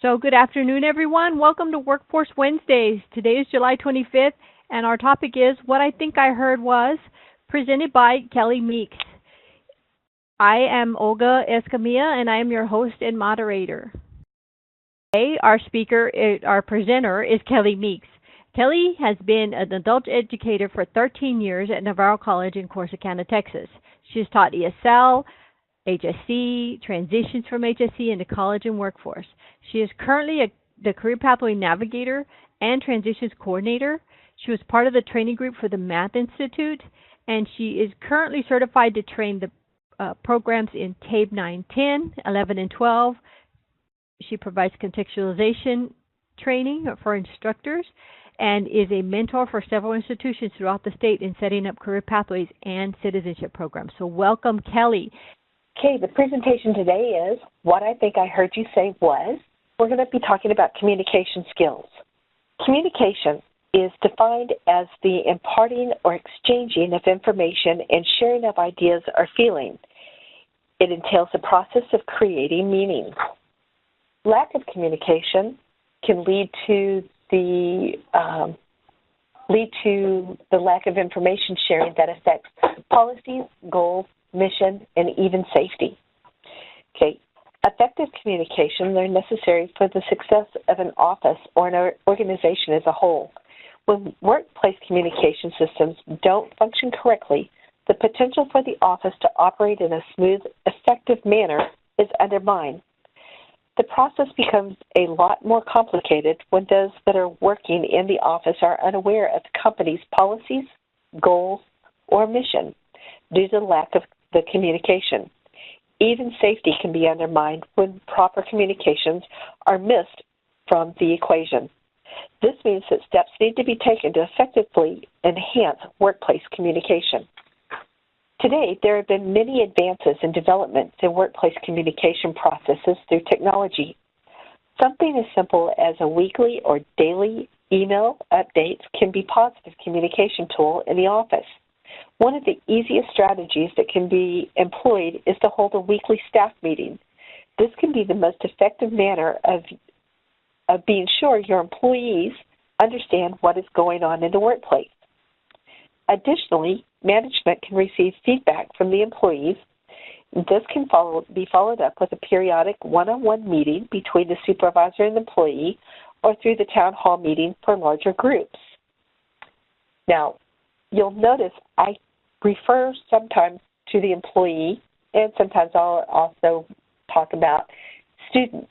So good afternoon, everyone. Welcome to Workforce Wednesdays. Today is July 25th, and our topic is What I Think I Heard Was, presented by Kelly Meeks. I am Olga Escamilla, and I am your host and moderator. Today, our presenter is Kelly Meeks. Kelly has been an adult educator for 13 years at Navarro College in Corsicana, Texas. She has taught ESL, HSC, transitions from HSC into college and workforce. She is currently the Career Pathway Navigator and Transitions Coordinator. She was part of the training group for the Math Institute, and she is currently certified to train the programs in TABE 9, 10, 11, and 12. She provides contextualization training for instructors and is a mentor for several institutions throughout the state in setting up career pathways and citizenship programs. So welcome, Kelly. Okay, the presentation today is What I Think I Heard You Say Was. We're going to be talking about communication skills. Communication is defined as the imparting or exchanging of information and sharing of ideas or feelings. It entails the process of creating meaning. Lack of communication can lead to the lack of information sharing that affects policies, goals, mission, and even safety. Okay, effective communications are necessary for the success of an office or an organization as a whole. When workplace communication systems don't function correctly, the potential for the office to operate in a smooth, effective manner is undermined. The process becomes a lot more complicated when those that are working in the office are unaware of the company's policies, goals, or mission due to the lack of the communication. Even safety can be undermined when proper communications are missed from the equation. This means that steps need to be taken to effectively enhance workplace communication. Today, there have been many advances in developments in workplace communication processes through technology. Something as simple as a weekly or daily email updates can be a positive communication tool in the office. One of the easiest strategies that can be employed is to hold a weekly staff meeting. This can be the most effective manner of being sure your employees understand what is going on in the workplace. Additionally, management can receive feedback from the employees. This can be followed up with a periodic one-on-one meeting between the supervisor and the employee or through the town hall meeting for larger groups. Now, you'll notice I refer sometimes to the employee, and sometimes I'll also talk about students.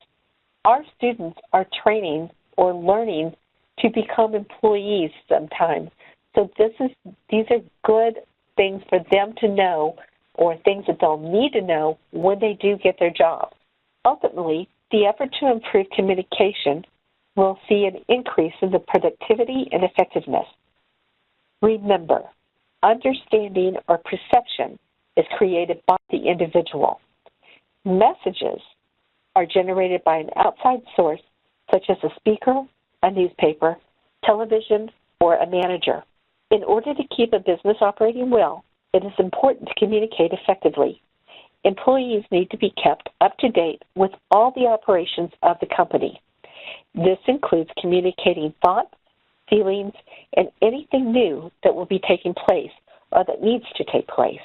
Our students are training or learning to become employees sometimes. So these are good things for them to know, or things that they'll need to know when they do get their job. Ultimately, the effort to improve communication will see an increase in the productivity and effectiveness. Remember, understanding or perception is created by the individual. Messages are generated by an outside source, such as a speaker, a newspaper, television, or a manager. In order to keep a business operating well, it is important to communicate effectively. Employees need to be kept up to date with all the operations of the company. This includes communicating thoughts, feelings, and anything new that will be taking place or that needs to take place.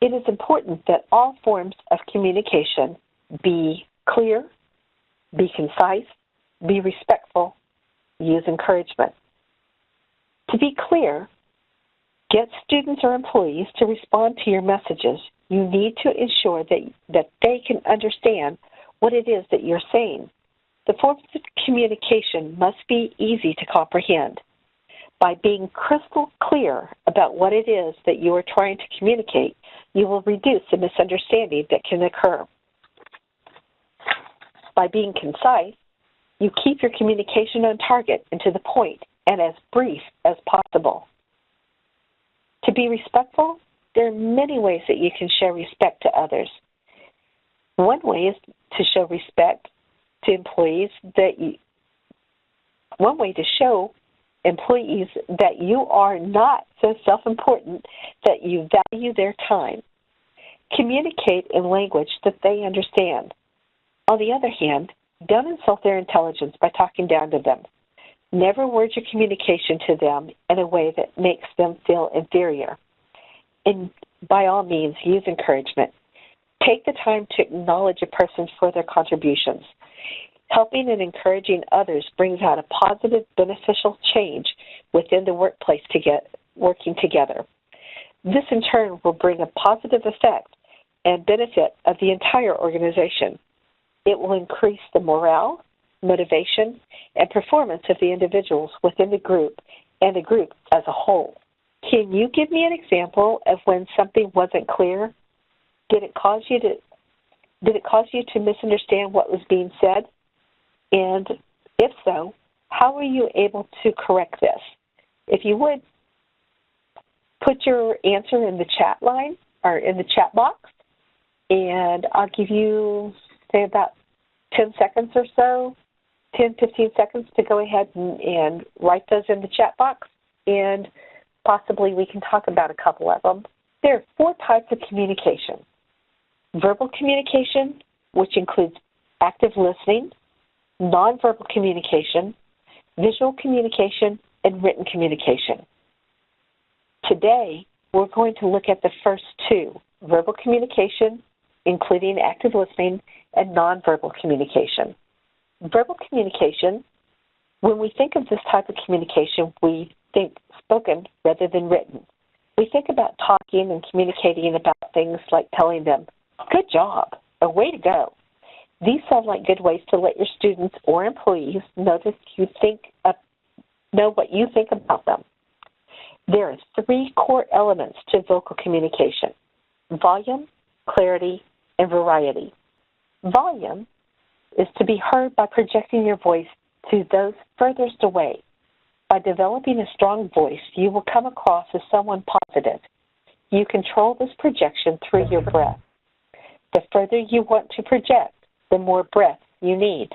It is important that all forms of communication be clear, be concise, be respectful, use encouragement. To be clear, get students or employees to respond to your messages. You need to ensure that they can understand what it is that you're saying. The forms of communication must be easy to comprehend. By being crystal clear about what it is that you are trying to communicate, you will reduce the misunderstanding that can occur. By being concise, you keep your communication on target and to the point and as brief as possible. To be respectful, there are many ways that you can show respect to others. One way is to show respect to employees one way to show employees that you are not so self-important that you value their time. Communicate in language that they understand. On the other hand, Don't insult their intelligence by talking down to them. Never word your communication to them in a way that makes them feel inferior. And by all means, use encouragement. Take the time to acknowledge a person for their contributions. Helping and encouraging others brings out a positive, beneficial change within the workplace to get working together. This, in turn, will bring a positive effect and benefit of the entire organization. It will increase the morale, motivation, and performance of the individuals within the group and the group as a whole. Can you give me an example of when something wasn't clear? Did it cause you to misunderstand what was being said? And if so, how were you able to correct this? If you would, put your answer in the chat line or in the chat box, and I'll give you, say, about 10 seconds or so, 10, 15 seconds to go ahead and write those in the chat box, and possibly we can talk about a couple of them. There are 4 types of communication. Verbal communication, which includes active listening, nonverbal communication, visual communication, and written communication. Today, we're going to look at the first 2, verbal communication, including active listening, and nonverbal communication. Verbal communication, when we think of this type of communication, we think spoken rather than written. We think about talking and communicating about things like telling them, "Good job," or "Way to go." These sound like good ways to let your students or employees know what you think about them. There are 3 core elements to vocal communication: volume, clarity, and variety. Volume is to be heard by projecting your voice to those furthest away. By developing a strong voice, you will come across as someone positive. You control this projection through your breath. The further you want to project, the more breath you need.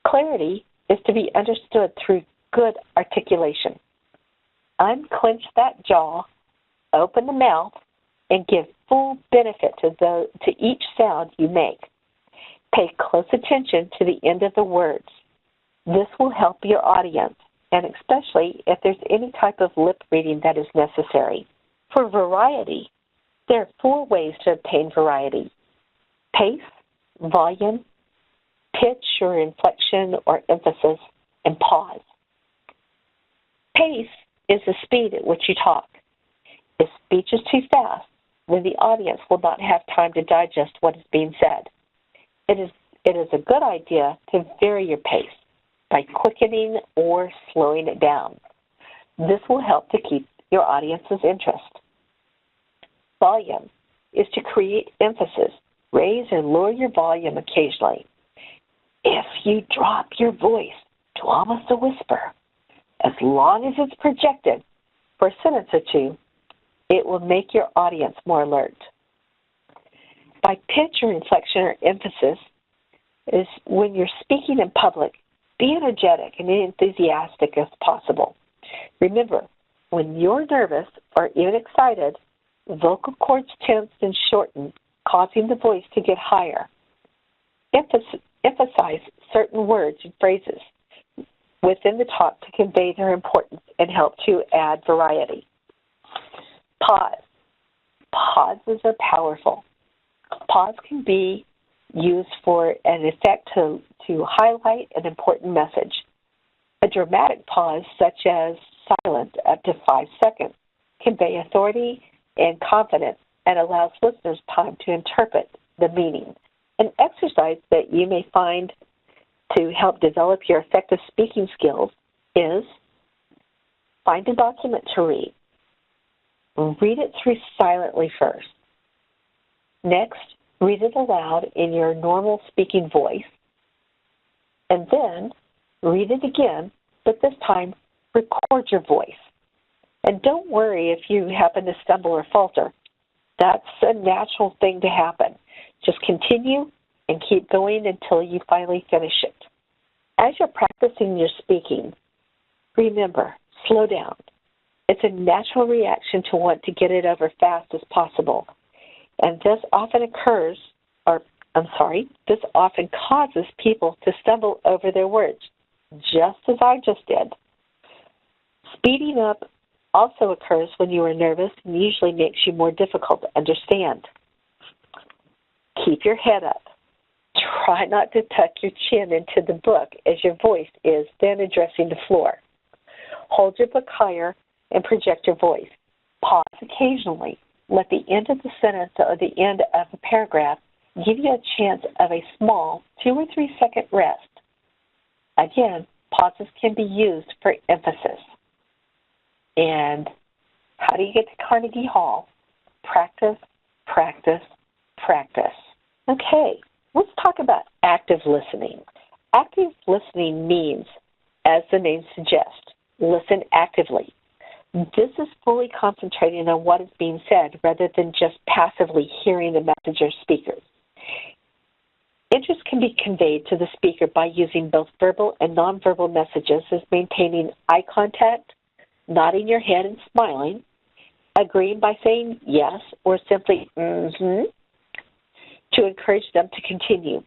Clarity is to be understood through good articulation. Unclench that jaw, open the mouth, and give full benefit to each sound you make. Pay close attention to the end of the words. This will help your audience, and especially if there's any type of lip reading that is necessary. For variety, there are 4 ways to obtain variety: pace, volume, pitch or inflection or emphasis, and pause. Pace is the speed at which you talk. If speech is too fast, then the audience will not have time to digest what is being said. It is a good idea to vary your pace by quickening or slowing it down. This will help to keep your audience's interest. Volume is to create emphasis. Raise and lower your volume occasionally. If you drop your voice to almost a whisper, as long as it's projected for a sentence or 2, it will make your audience more alert. By pitch or inflection or emphasis is when you're speaking in public, be energetic and enthusiastic as possible. Remember, when you're nervous or even excited, vocal cords tense and shorten, causing the voice to get higher. Emphasize certain words and phrases within the talk to convey their importance and help to add variety. Pause. Pauses are powerful. Pause can be used for an effect to highlight an important message. A dramatic pause, such as silence up to 5 seconds, convey authority and confidence and allows listeners time to interpret the meaning. An exercise that you may find to help develop your effective speaking skills is find a document to read. Read it through silently first. Next, read it aloud in your normal speaking voice. And then read it again, but this time record your voice. And don't worry if you happen to stumble or falter. That's a natural thing to happen. Just continue and keep going until you finally finish it. As you're practicing your speaking, remember, slow down. It's a natural reaction to want to get it over fast as possible. And this often occurs, or This often causes people to stumble over their words, just as I just did. Speeding up also occurs when you are nervous and usually makes you more difficult to understand. Keep your head up. Try not to tuck your chin into the book as your voice is then addressing the floor. Hold your book higher and project your voice. Pause occasionally. Let the end of the sentence or the end of a paragraph give you a chance of a small 2 or 3 second rest. Again, pauses can be used for emphasis. And how do you get to Carnegie Hall? Practice, practice, practice. Okay, let's talk about active listening. Active listening means, as the name suggests, listen actively. This is fully concentrating on what is being said rather than just passively hearing the message or speaker. Interest can be conveyed to the speaker by using both verbal and nonverbal messages as maintaining eye contact, nodding your head and smiling, agreeing by saying yes or simply mm-hmm, to encourage them to continue.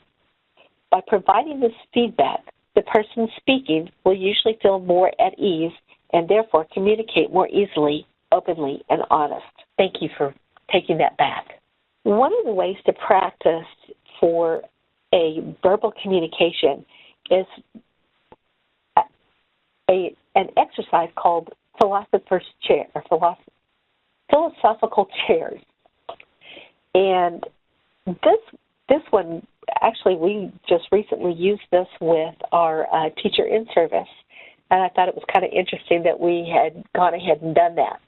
By providing this feedback, the person speaking will usually feel more at ease and therefore communicate more easily, openly, and honest. Thank you for taking that back. One of the ways to practice for a verbal communication is an exercise called philosopher's chair or philosophical chairs. And this one, actually, we just recently used this with our teacher in service, and I thought it was kind of interesting that we had gone ahead and done that.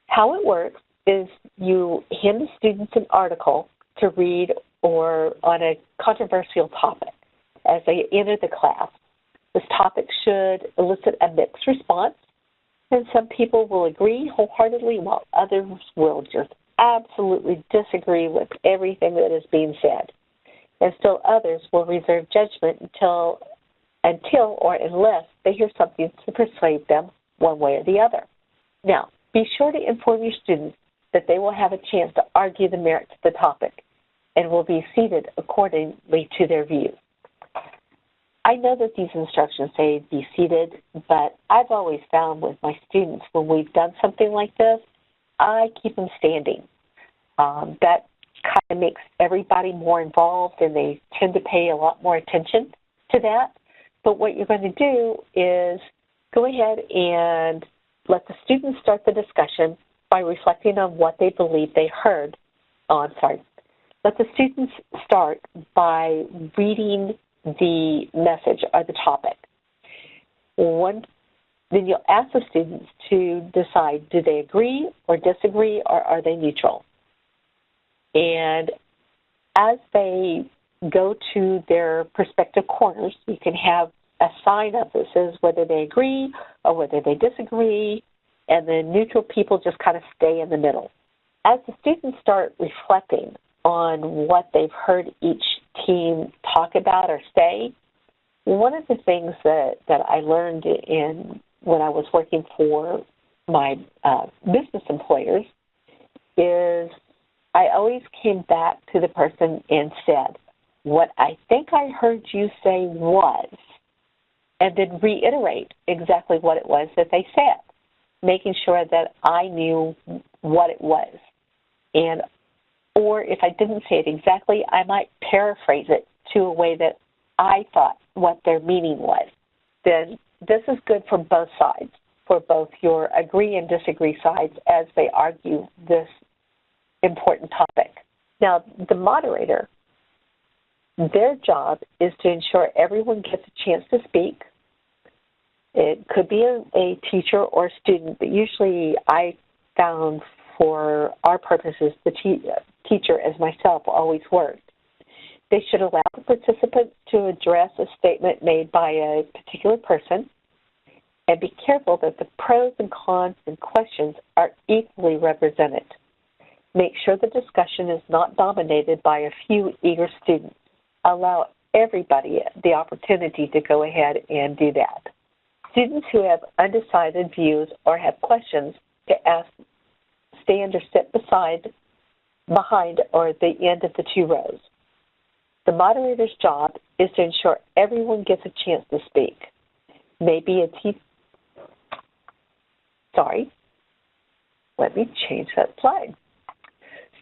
How it works is you hand the students an article to read or on a controversial topic as they enter the class. This topic should elicit a mixed response, and some people will agree wholeheartedly while others will just absolutely disagree with everything that is being said. And still others will reserve judgment until or unless they hear something to persuade them one way or the other. Now, be sure to inform your students that they will have a chance to argue the merits of the topic and will be seated accordingly to their views. I know that these instructions say be seated, but I've always found with my students when we've done something like this, I keep them standing. That kind of makes everybody more involved, and they tend to pay a lot more attention to that. But what you're going to do is go ahead and let the students start the discussion by reflecting on what they believe they heard. Let the students start by reading the message or the topic. Then you'll ask the students to decide, do they agree or disagree, or are they neutral? And as they go to their respective corners, you can have a sign up that says whether they agree or whether they disagree, and the neutral people just kind of stay in the middle. As the students start reflecting on what they've heard each team talk about or say, one of the things that I learned when I was working for my business employers is I always came back to the person and said, what I think I heard you say was, and then reiterate exactly what it was that they said, making sure that I knew what it was. Or if I didn't say it exactly, I might paraphrase it to a way that I thought what their meaning was. Then this is good for both sides, for both your agree and disagree sides as they argue this important topic. Now, the moderator, their job is to ensure everyone gets a chance to speak. It could be a teacher or a student, but usually I found for our purposes the teacher, as myself, always worked. They should allow the participants to address a statement made by a particular person and be careful that the pros and cons and questions are equally represented. Make sure the discussion is not dominated by a few eager students. Allow everybody the opportunity to go ahead and do that. Students who have undecided views or have questions to ask stand or sit behind or at the end of the two rows. The moderator's job is to ensure everyone gets a chance to speak. Maybe let me change that slide.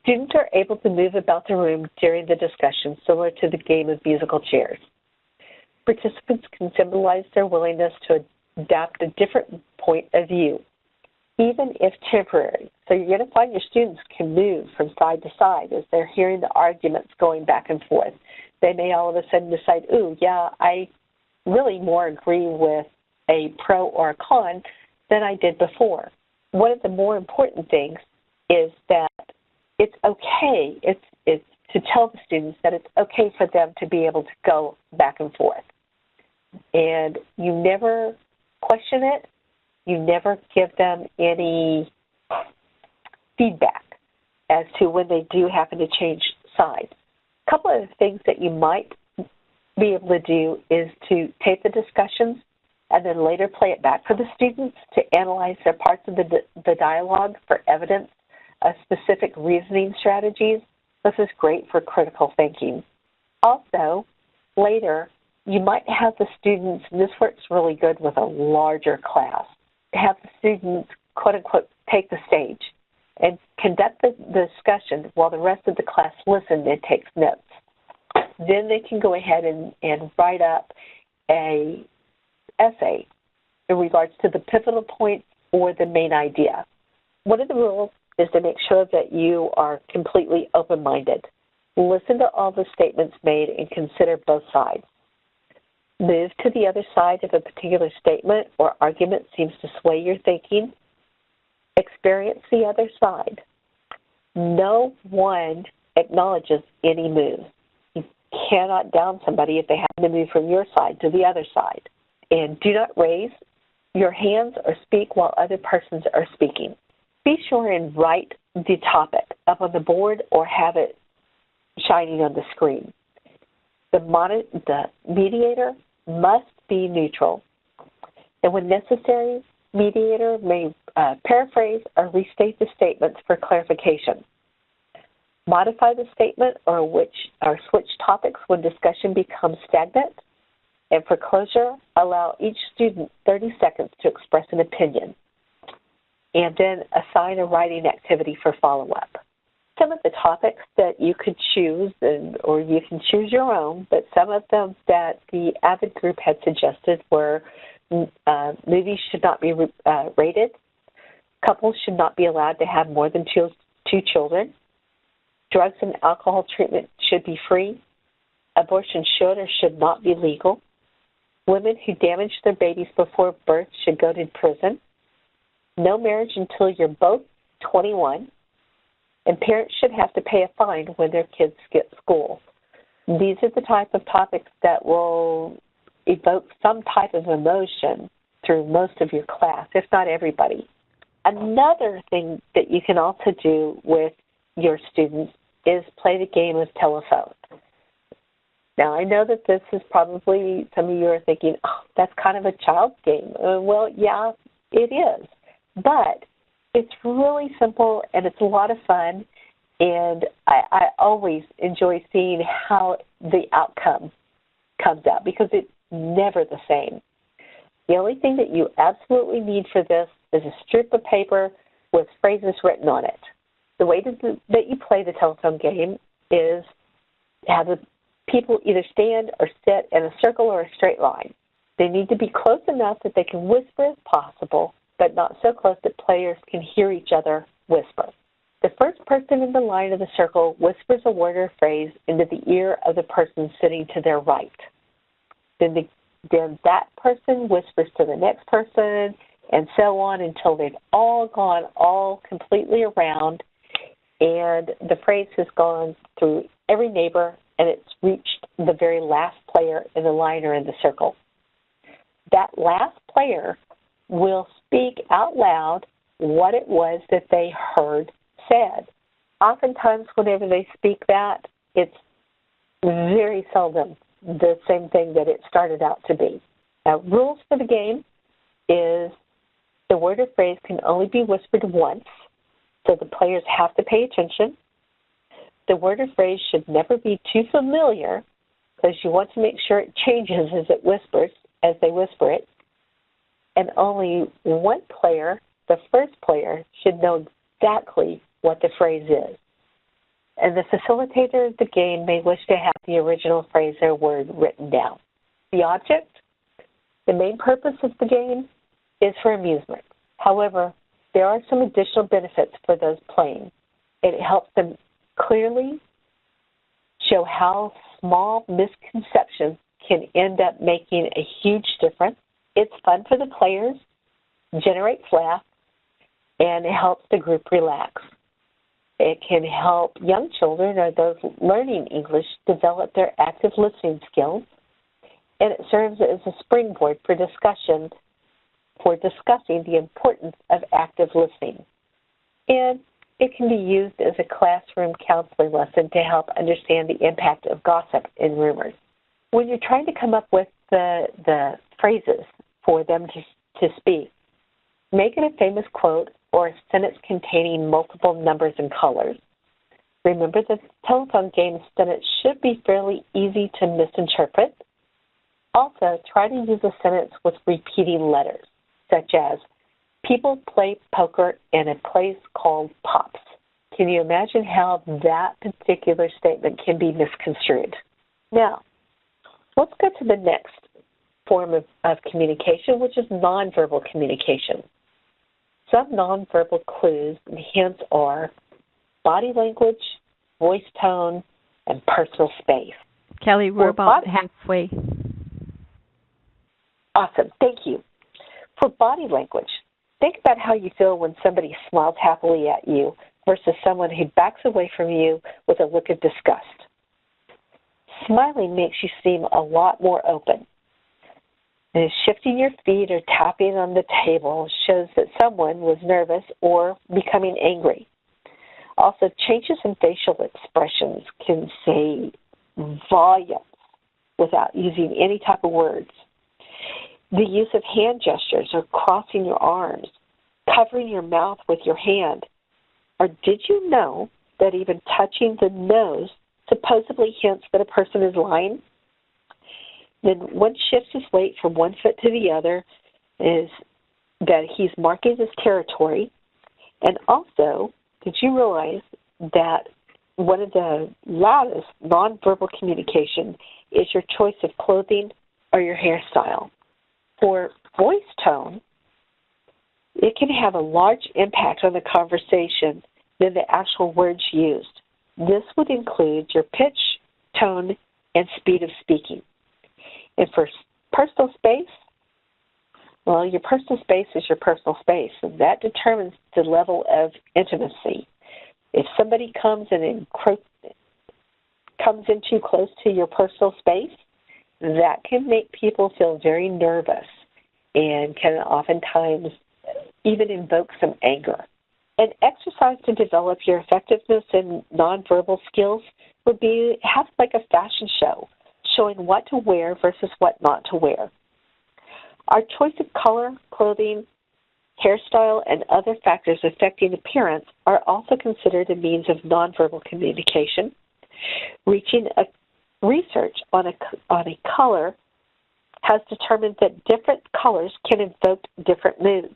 Students are able to move about the room during the discussion, similar to the game of musical chairs. Participants can symbolize their willingness to adapt a different point of view, even if temporary. So you're going to find your students can move from side to side as they're hearing the arguments going back and forth. They may all of a sudden decide, ooh, yeah, I really more agree with a pro or a con than I did before. One of the more important things is that it's okay. It's to tell the students that it's okay for them to be able to go back and forth. And you never question it. You never give them any feedback as to when they do happen to change sides. A couple of things that you might be able to do is to tape the discussions and then later play it back for the students to analyze their parts of the dialogue for evidence of specific reasoning strategies. This is great for critical thinking. Also, later, you might have the students, and this works really good with a larger class, have the students, quote-unquote, take the stage and conduct the discussion while the rest of the class listens and takes notes. Then they can go ahead and write up an essay in regards to the pivotal point or the main idea. One of the rules is to make sure that you are completely open-minded. Listen to all the statements made and consider both sides. Move to the other side if a particular statement or argument seems to sway your thinking. Experience the other side. No one acknowledges any move. You cannot down somebody if they happen to move from your side to the other side. And do not raise your hands or speak while other persons are speaking. Be sure and write the topic up on the board or have it shining on the screen. The mediator must be neutral. And when necessary, mediator may paraphrase or restate the statements for clarification. Modify the statement or switch topics when discussion becomes stagnant. And for closure, allow each student 30 seconds to express an opinion. And then assign a writing activity for follow-up. Some of the topics that you could choose, or you can choose your own, but some of them that the AVID group had suggested were movies should not be rated, couples should not be allowed to have more than two children, drugs and alcohol treatment should be free, abortion should or should not be legal, women who damage their babies before birth should go to prison, no marriage until you're both 21, and parents should have to pay a fine when their kids skip school. These are the type of topics that will evoke some type of emotion through most of your class, if not everybody. Another thing that you can also do with your students is play the game of telephone. Now, I know that this is probably, some of you are thinking, oh, that's kind of a child's game. Well, yeah, it is. But it's really simple, and it's a lot of fun, and I always enjoy seeing how the outcome comes out because it's never the same. The only thing that you absolutely need for this is a strip of paper with phrases written on it. The way that you play the telephone game is have the people either stand or sit in a circle or a straight line. They need to be close enough that they can whisper if possible, but not so close that players can hear each other whisper. The first person in the line of the circle whispers a word or phrase into the ear of the person sitting to their right. Then that person whispers to the next person, and so on until they've all gone completely around, and the phrase has gone through every neighbor, and it's reached the very last player in the line or in the circle. That last player will speak out loud what it was that they heard said. Oftentimes, whenever they speak that, it's very seldom the same thing that it started out to be. Now, rules for the game is the word or phrase can only be whispered once, so the players have to pay attention. The word or phrase should never be too familiar because you want to make sure it changes as they whisper it. And only one player, the first player, should know exactly what the phrase is. And the facilitator of the game may wish to have the original phrase or word written down. The object, the main purpose of the game, is for amusement. However, there are some additional benefits for those playing. It helps them clearly show how small misconceptions can end up making a huge difference. It's fun for the players, generates laughs, and it helps the group relax. It can help young children or those learning English develop their active listening skills, and it serves as a springboard for discussing the importance of active listening. And it can be used as a classroom counseling lesson to help understand the impact of gossip and rumors. When you're trying to come up with the phrases for them to speak, make it a famous quote or a sentence containing multiple numbers and colors. Remember that the telephone game sentence should be fairly easy to misinterpret. Also, try to use a sentence with repeating letters, such as, people play poker in a place called Pops. Can you imagine how that particular statement can be misconstrued? Now, let's go to the next form of communication, which is nonverbal communication. Some nonverbal clues and hints are body language, voice tone, and personal space. Kelly, we're about halfway. Awesome. Thank you. For body language, think about how you feel when somebody smiles happily at you versus someone who backs away from you with a look of disgust. Smiling makes you seem a lot more open. And shifting your feet or tapping on the table shows that someone was nervous or becoming angry. Also, changes in facial expressions can say volumes without using any type of words. The use of hand gestures or crossing your arms, covering your mouth with your hand. Or did you know that even touching the nose supposedly hints that a person is lying? Then one shifts his weight from one foot to the other is that he's marking his territory. And also, did you realize that one of the loudest nonverbal communication is your choice of clothing or your hairstyle? For voice tone, it can have a large impact on the conversation than the actual words used. This would include your pitch, tone, and speed of speaking. And for personal space, well, your personal space is your personal space, and that determines the level of intimacy. If somebody comes in too close to your personal space, that can make people feel very nervous and can oftentimes even invoke some anger. An exercise to develop your effectiveness in nonverbal skills would be have like a fashion show, showing what to wear versus what not to wear. Our choice of color, clothing, hairstyle, and other factors affecting appearance are also considered a means of nonverbal communication. Research on a color has determined that different colors can evoke different moods.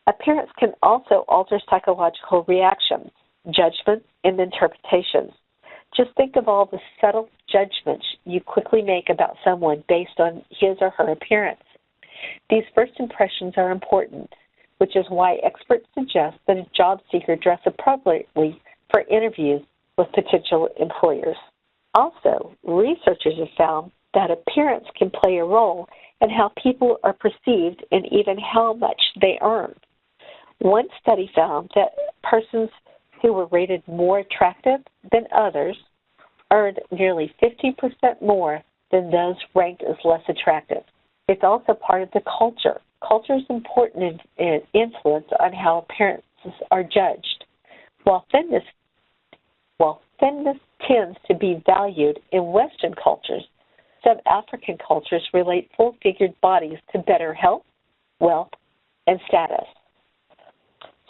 Appearance can also alter psychological reactions, judgments, and interpretations. Just think of all the subtle judgments you quickly make about someone based on his or her appearance. These first impressions are important, which is why experts suggest that a job seeker dress appropriately for interviews with potential employers. Also, researchers have found that appearance can play a role in how people are perceived and even how much they earn. One study found that persons who were rated more attractive than others earned nearly 50% more than those ranked as less attractive. It's also part of the culture. Culture is important in influence on how appearances are judged. While thinness tends to be valued in Western cultures, some African cultures relate full-figured bodies to better health, wealth, and status.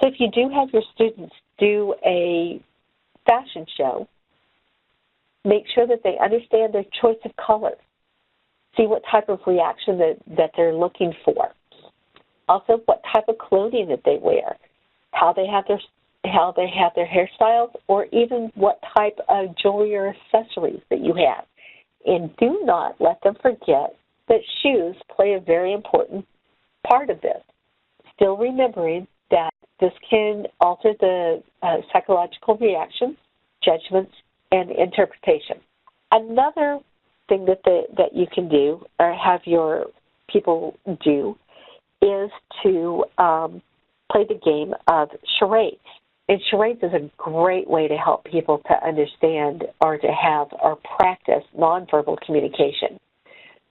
So if you do have your students do a fashion show, Make sure that they understand their choice of colors. See what type of reaction that they're looking for. Also, what type of clothing that they wear, how they have their hairstyles, or even what type of jewelry or accessories that you have. And do not let them forget that shoes play a very important part of this. Still remembering that this can alter the psychological reactions, judgments, and interpretation. Another thing that you can do or have your people do is to play the game of charades. And charades is a great way to help people to understand or to have or practice nonverbal communication.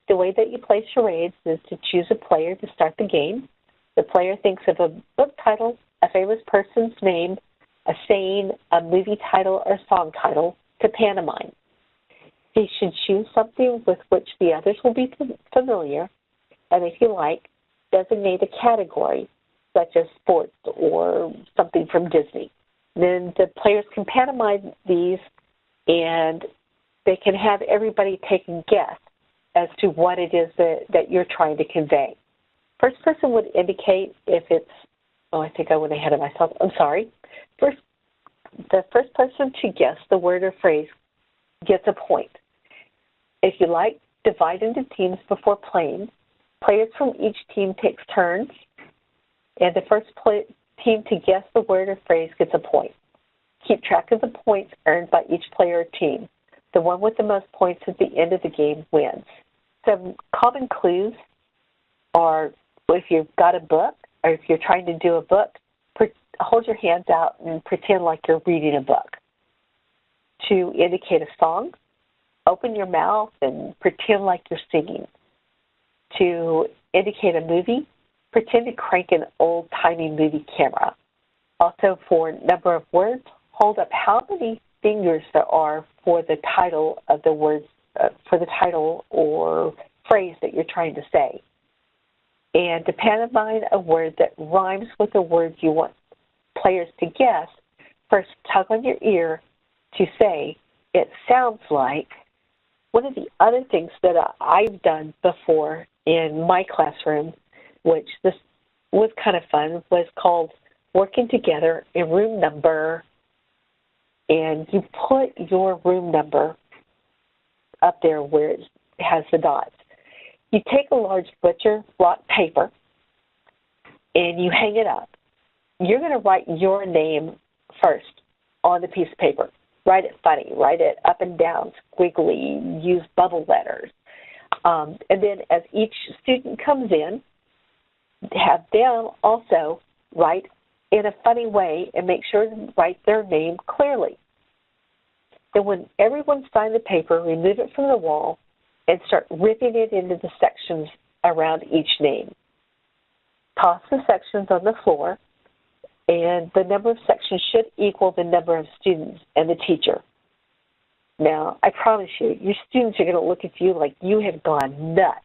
The way that you play charades is to choose a player to start the game. The player thinks of a book title, a famous person's name, a saying, a movie title, or song title to pantomime. He should choose something with which the others will be familiar, and if you like, designate a category, such as sports or something from Disney. Then the players can pantomime these, and they can have everybody take a guess as to what it is that you're trying to convey. First person would indicate if it's, I think I went ahead of myself. I'm sorry. The first person to guess the word or phrase gets a point. If you like, divide into teams before playing. Players from each team takes turns, and the first team to guess the word or phrase gets a point. Keep track of the points earned by each player or team. The one with the most points at the end of the game wins. Some common clues are, if you've got a book or if you're trying to do a book, hold your hands out and pretend like you're reading a book. To indicate a song, open your mouth and pretend like you're singing. To indicate a movie, pretend to crank an old-timey movie camera. Also, for number of words, hold up how many fingers there are for the title of the words, for the title or phrase that you're trying to say. And to pantomime a word that rhymes with the word you want players to guess, first tug on your ear to say, it sounds like. One of the other things that I've done before in my classroom, which this was kind of fun, was called working together in room number, and you put your room number up there where it has the dots. You take a large butcher block paper and you hang it up. You're going to write your name first on the piece of paper. Write it funny, write it up and down, squiggly, use bubble letters. And then as each student comes in, have them also write in a funny way and make sure to write their name clearly. Then when everyone signed the paper, remove it from the wall and start ripping it into the sections around each name. Toss the sections on the floor, and the number of sections should equal the number of students and the teacher. Now, I promise you, your students are going to look at you like you have gone nuts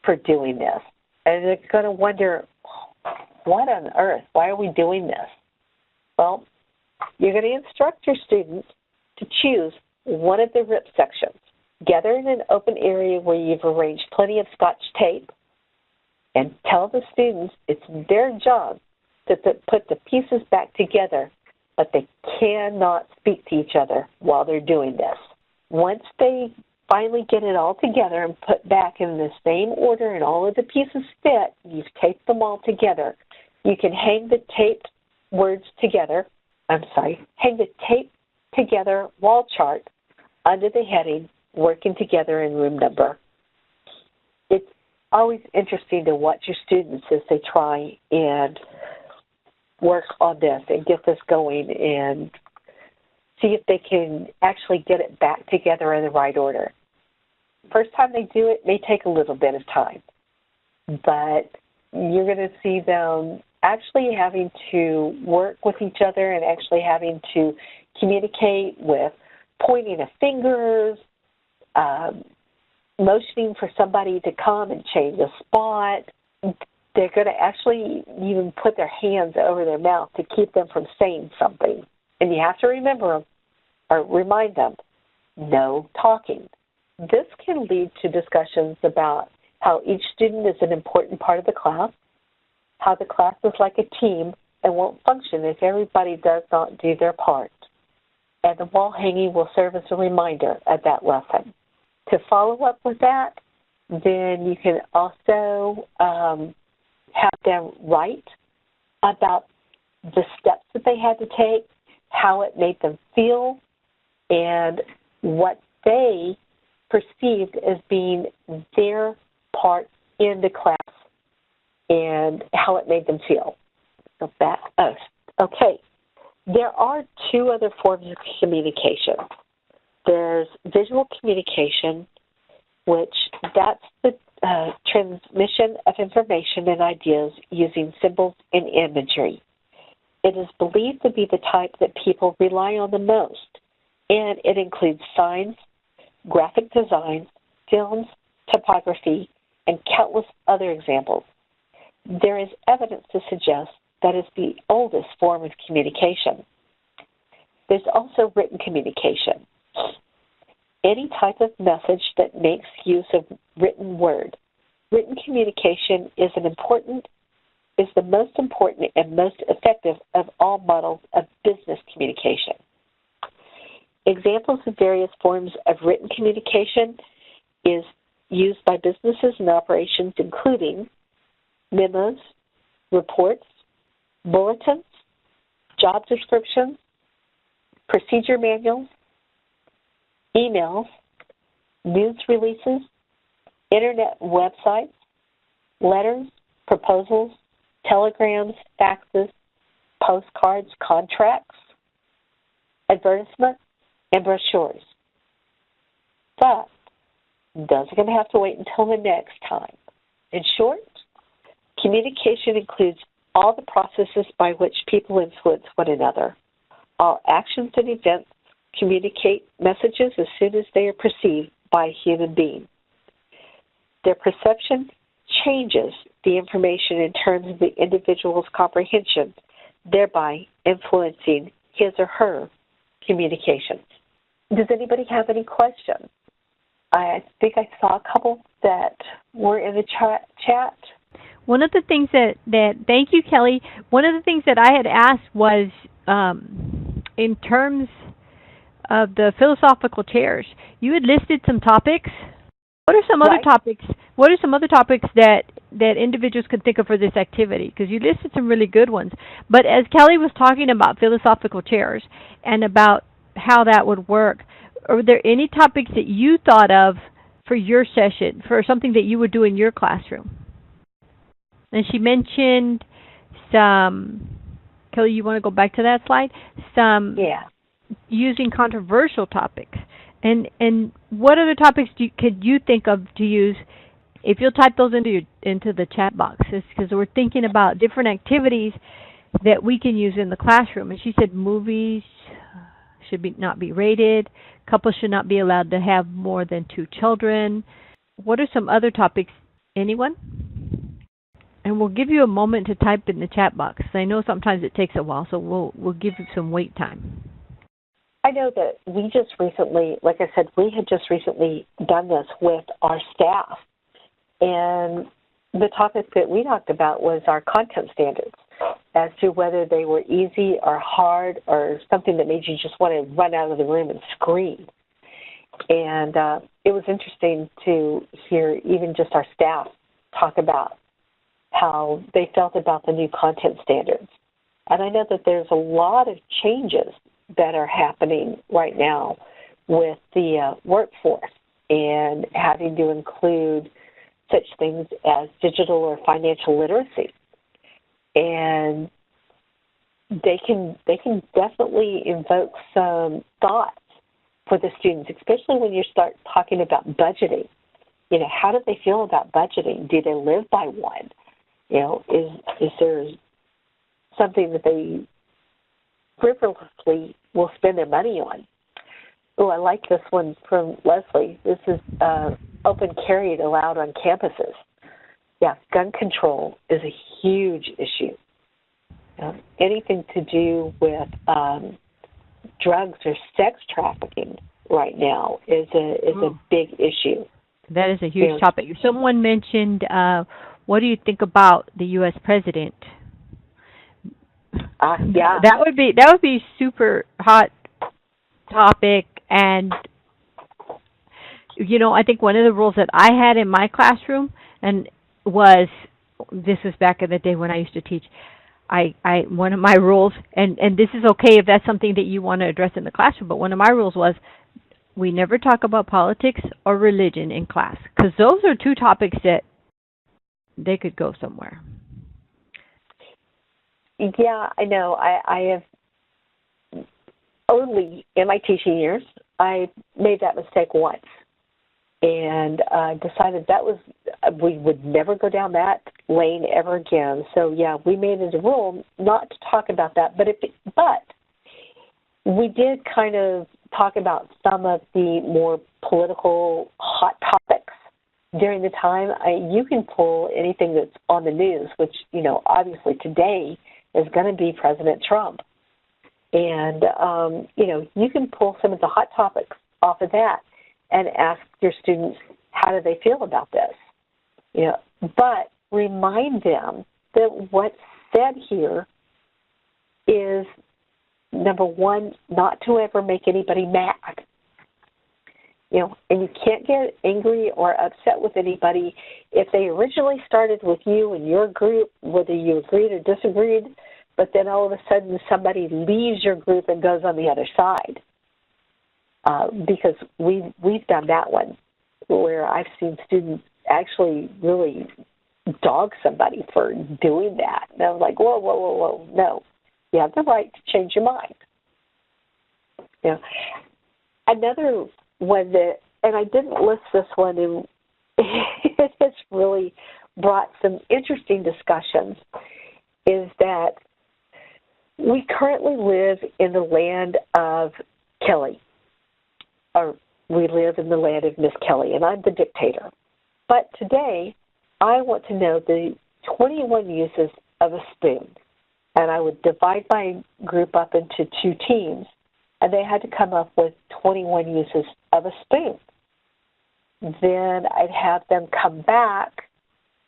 for doing this. And they're going to wonder, what on earth? Why are we doing this? Well, you're going to instruct your students to choose one of the ripped sections. Gather in an open area where you've arranged plenty of Scotch tape and tell the students it's their job to put the pieces back together, but they cannot speak to each other while they're doing this. Once they finally get it all together and put back in the same order and all of the pieces fit, you've taped them all together, you can hang the taped words together, hang the taped together wall chart under the heading, working together in room number. It's always interesting to watch your students as they try and work on this and get this going and see if they can actually get it back together in the right order. First time they do it may take a little bit of time, but you're going to see them actually having to work with each other and actually having to communicate with pointing of fingers, motioning for somebody to come and change a spot. They're going to actually even put their hands over their mouth to keep them from saying something. And you have to remind them no talking. This can lead to discussions about how each student is an important part of the class, how the class is like a team and won't function if everybody does not do their part. And the wall hanging will serve as a reminder of that lesson. To follow up with that, then you can also have them write about the steps that they had to take, how it made them feel, and what they perceived as being their part in the class and how it made them feel. So okay. There are two other forms of communication. There's visual communication, which that's the transmission of information and ideas using symbols and imagery. It is believed to be the type that people rely on the most, and it includes signs, graphic designs, films, typography, and countless other examples. There is evidence to suggest that it's the oldest form of communication. There's also written communication. Any type of message that makes use of written word. Written communication is the most important and most effective of all models of business communication. Examples of various forms of written communication is used by businesses and operations, including memos, reports, bulletins, job descriptions, procedure manuals, emails, news releases, internet websites, letters, proposals, telegrams, faxes, postcards, contracts, advertisements, and brochures. But those are going to have to wait until the next time. In short, communication includes all the processes by which people influence one another. All actions and events communicate messages as soon as they are perceived by a human being. Their perception changes the information in terms of the individual's comprehension, thereby influencing his or her communications. Does anybody have any questions? I think I saw a couple that were in the chat. One of the things that thank you, Kelly. One of the things that I had asked was in terms of the philosophical chairs. You had listed some topics. What are some other topics? What are some other topics that individuals could think of for this activity? Because you listed some really good ones. But as Kelly was talking about philosophical chairs and about how that would work, are there any topics that you thought of for your session, for something that you would do in your classroom? And she mentioned some, Kelly, you want to go back to that slide? Using controversial topics. And what other topics could you think of to use? If you'll type those into the chat box, because we're thinking about different activities that we can use in the classroom. And she said movies should not be rated. Couples should not be allowed to have more than 2 children. What are some other topics? Anyone? And we'll give you a moment to type in the chat box. I know sometimes it takes a while, so we'll give you some wait time. I know that we just recently, like I said, we had just recently done this with our staff. And the topic that we talked about was our content standards, as to whether they were easy or hard or something that made you just want to run out of the room and scream. And it was interesting to hear even just our staff talk about how they felt about the new content standards. And I know that there's a lot of changes that are happening right now with the workforce and having to include such things as digital or financial literacy. And they can definitely invoke some thoughts for the students, especially when you start talking about budgeting. You know, how do they feel about budgeting? Do they live by one? You know, is there something that they frivolously will spend their money on? Oh, I like this one from Leslie. This is open carry allowed on campuses. Yeah, gun control is a huge issue. Anything to do with drugs or sex trafficking right now is a big issue. That is a huge topic. Someone mentioned, what do you think about the U.S. president? Yeah, that would be super hot topic. And I think one of the rules that I had in my classroom and was, this was back in the day when I used to teach. I one of my rules, and this is okay if that's something that you want to address in the classroom, but one of my rules was we never talk about politics or religion in class, because those are two topics that they could go somewhere. Yeah, I know. I have, early in my teaching years, I made that mistake once, and decided we would never go down that lane ever again. So yeah, we made it a rule not to talk about that. But we did kind of talk about some of the more political hot topics during the time. You can pull anything that's on the news, which obviously today is going to be President Trump, and you can pull some of the hot topics off of that and ask your students, how do they feel about this? But remind them that what's said here is, number one, not to ever make anybody mad. And you can't get angry or upset with anybody if they originally started with you and your group, whether you agreed or disagreed, but then all of a sudden somebody leaves your group and goes on the other side. Because we've done that one where I've seen students actually really dog somebody for doing that. And I was like, whoa, no. You have the right to change your mind. Another one that, and I didn't list this one, and it has really brought some interesting discussions, is that we currently live in the land of Kelly, or we live in the land of Miss Kelly, and I'm the dictator. But today, I want to know the 21 uses of a spoon. And I would divide my group up into two teams, and they had to come up with 21 uses of a spoon. Then I'd have them come back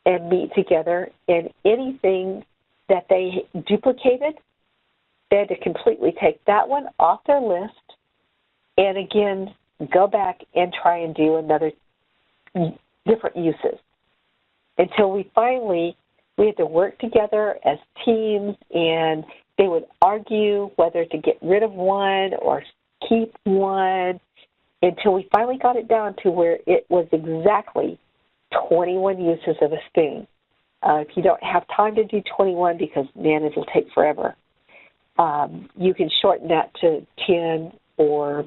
and meet together, and anything that they duplicated, they had to completely take that one off their list and, again, go back and try and do another different uses until we had to work together as teams, and they would argue whether to get rid of one or keep one until we finally got it down to where it was exactly 21 uses of a spoon. If you don't have time to do 21 because, man, it'll take forever, you can shorten that to 10 or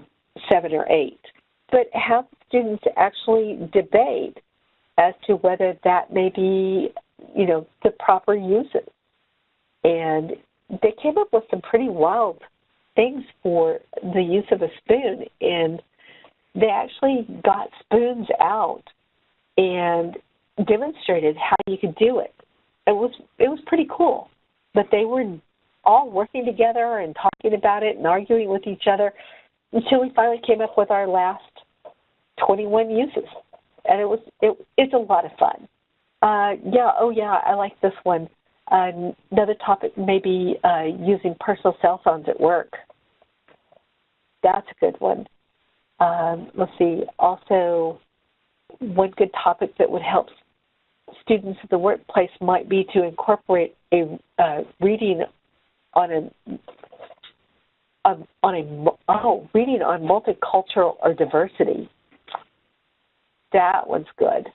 7 or 8. But have students actually debate as to whether that may be the proper uses. And they came up with some pretty wild things for the use of a spoon, and they actually got spoons out and demonstrated how you could do it. It was pretty cool. But they were all working together and talking about it and arguing with each other until we finally came up with our last 21 uses. And it's a lot of fun. I like this one. Another topic may be using personal cell phones at work. That's a good one. Let's see. Also, one good topic that would help students at the workplace might be to incorporate a reading reading on multicultural or diversity. That one's good.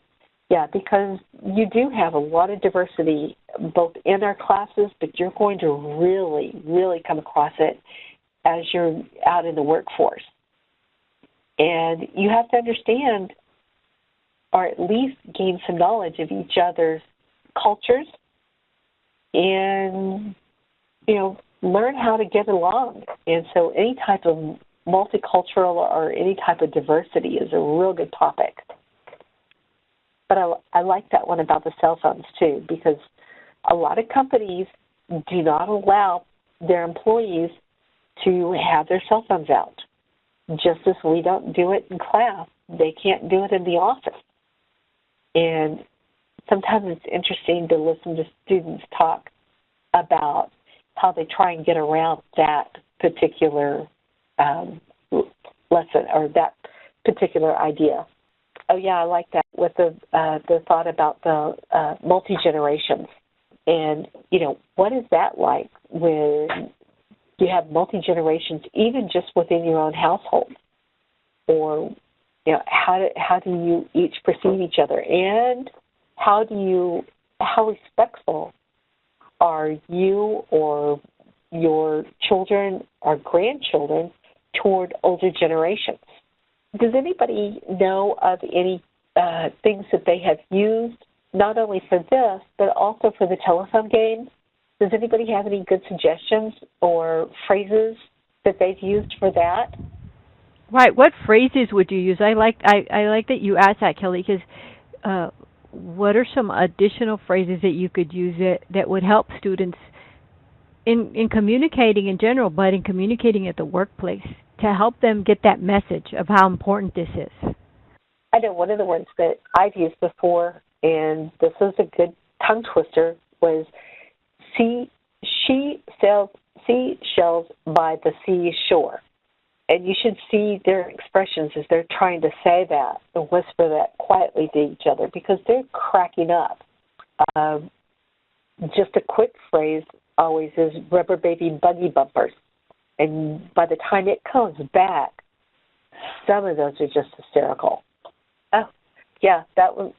Yeah, because you do have a lot of diversity both in our classes, but you're going to really, really come across it as you're out in the workforce. And you have to understand, or at least gain some knowledge of each other's cultures and, learn how to get along. And so any type of multicultural or any type of diversity is a real good topic. But I like that one about the cell phones, too, because a lot of companies do not allow their employees to have their cell phones out. just as we don't do it in class, they can't do it in the office. And sometimes it's interesting to listen to students talk about how they try and get around that particular lesson or that particular idea. Oh yeah, I like that with the thought about the multi-generations. And, what is that like when you have multi-generations, even just within your own household? Or, how do you each perceive each other? And how respectful are you or your children or grandchildren toward older generations? Does anybody know of any things that they have used, not only for this, but also for the telephone game? Does anybody have any good suggestions or phrases that they've used for that? Right. What phrases would you use? I like that you asked that, Kelly, because what are some additional phrases that you could use that would help students in communicating in general, but in communicating at the workplace to help them get that message of how important this is? I know one of the ones that I've used before, and this is a good tongue twister, was she sells seashells by the seashore. And you should see their expressions as they're trying to say that and whisper that quietly to each other because they're cracking up. Just a quick phrase always is rubber baby buggy bumpers. And by the time it comes back, some of those are just hysterical. Oh, yeah, that one.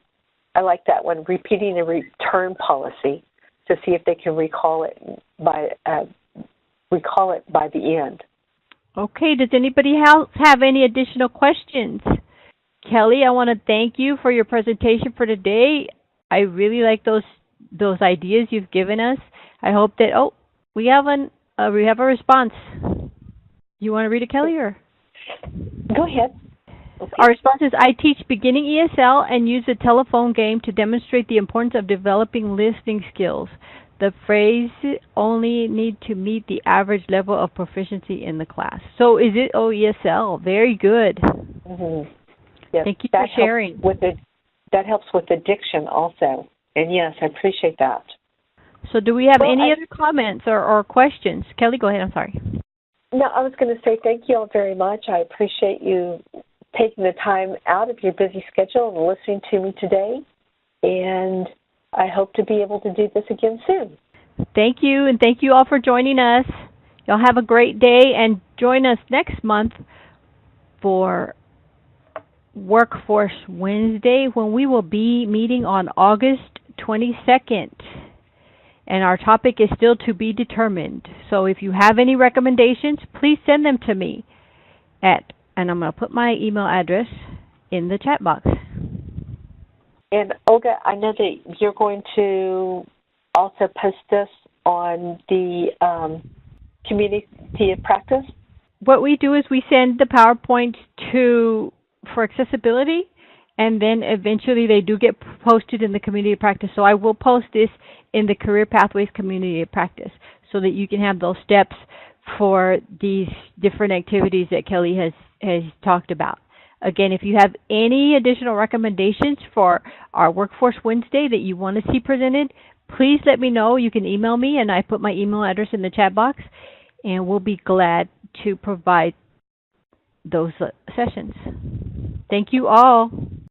I like that one. Repeating a return policy to see if they can recall it by the end. Okay. Does anybody else have any additional questions? Kelly, I want to thank you for your presentation for today. I really like those ideas you've given us. I hope that we have a response. You want to read it, Kelly, or? Go ahead. Okay. Our response is, I teach beginning ESL and use the telephone game to demonstrate the importance of developing listening skills. The phrase only need to meet the average level of proficiency in the class. So is it ESL? Very good. Mm-hmm. Yes, thank you for sharing. That helps with the diction also. And yes, I appreciate that. So do we have any other comments or questions? Kelly, go ahead. I'm sorry. No, I was going to say thank you all very much. I appreciate you taking the time out of your busy schedule and listening to me today. And I hope to be able to do this again soon. Thank you, and thank you all for joining us. Y'all have a great day, and join us next month for Workforce Wednesday when we will be meeting on August 22nd. And our topic is still to be determined. So if you have any recommendations, please send them to me and I'm going to put my email address in the chat box. And Olga, I know that you're going to also post this on the community of practice. What we do is we send the PowerPoints for accessibility, and then eventually they do get posted in the community of practice. So I will post this in the Career Pathways community of practice so that you can have those steps for these different activities that Kelly has talked about. Again, if you have any additional recommendations for our Workforce Wednesday that you want to see presented, please let me know. You can email me, and I put my email address in the chat box, and we'll be glad to provide those sessions. Thank you all.